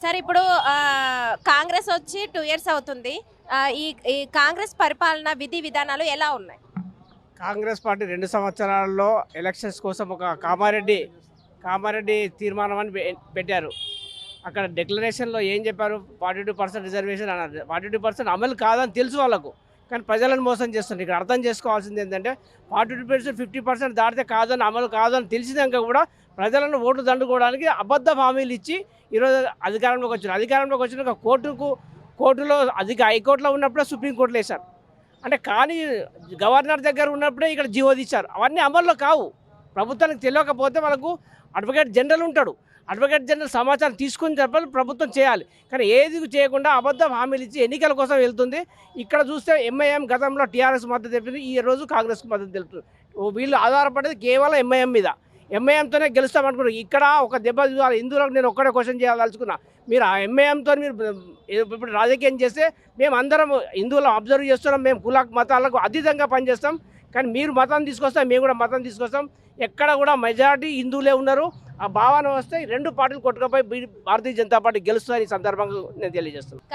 Sir ఇప్పుడు కాంగ్రెస్ వచ్చి 2 years అవుతుంది. ఈ ఈ కాంగ్రెస్ పరిపాలన విధి విధానాలు ఎలా ఉన్నాయి? కాంగ్రెస్ పార్టీ 2 సంవత్సరాల్లో ఎలక్షన్స్ కోసం ఒక కామారెడ్డి తీర్మానం అని పెట్టారు. అక్కడ డిక్లరేషన్లో ఏం చెప్పారు? 42% రిజర్వేషన్ అన్నారు. 42% అమలు కాదని తెలుసు వాళ్ళకు, కానీ ప్రజలను మోసం చేస్తుంది. ఇక్కడ అర్థం చేసుకోవాల్సింది ఏంటంటే 42% 50% దాటితే కాదని, అమలు కాదని తెలిసినాక కూడా ప్రజలను ఓట్లు దండుకోవడానికి అబద్ధ హామీలు ఇచ్చి ఈరోజు అధికారంలోకి వచ్చారు. అధికారంలోకి వచ్చినాక కోర్టులో హైకోర్టులో ఉన్నప్పుడే సుప్రీంకోర్టులో వేశారు. అంటే కానీ గవర్నర్ దగ్గర ఉన్నప్పుడే ఇక్కడ జీవో తీశారు. అవన్నీ అమల్లో కావు. ప్రభుత్వానికి తెలియకపోతే వాళ్ళకు అడ్వకేట్ జనరల్ ఉంటాడు. అడ్వకేట్ జనరల్ సమాచారం తీసుకుని చెప్పాలి, ప్రభుత్వం చేయాలి. కానీ ఏది చేయకుండా అబద్ధం హామీలు ఇచ్చి ఎన్నికల కోసం వెళ్తుంది. ఇక్కడ చూస్తే ఎంఐఎం గతంలో టీఆర్ఎస్ మద్దతు తెలిపింది, ఈ రోజు కాంగ్రెస్కి మద్దతు తెలుపుతుంది. వీళ్ళు ఆధారపడేది కేవలం ఎంఐఎం మీద. ఎంఐఎంతోనే గెలుస్తామనుకున్నారు. ఇక్కడ ఒక దెబ్బ చూడాలి. ఇందులోకి నేను ఒక్కడే క్వశ్చన్ చేయాలనుకున్నా. మీరు ఆ ఎంఐఎంతో మీరు ఇప్పుడు రాజకీయం చేస్తే మేము అందరం హిందువులను అబ్జర్వ్ చేస్తున్నాం. మేము కుల మతాలకు అతీతంగా పనిచేస్తాం. కానీ మీరు మతం తీసుకొస్తాం, మేము కూడా మతం తీసుకొస్తాం. ఎక్కడ కూడా మెజారిటీ హిందువులే ఉన్నారు. ఆ భావన వస్తే 2 పార్టీలు కొట్టుకపోయి భారతీయ జనతా పార్టీ గెలుస్తుందని ఈ సందర్భంగా నేను తెలియజేస్తున్నాను.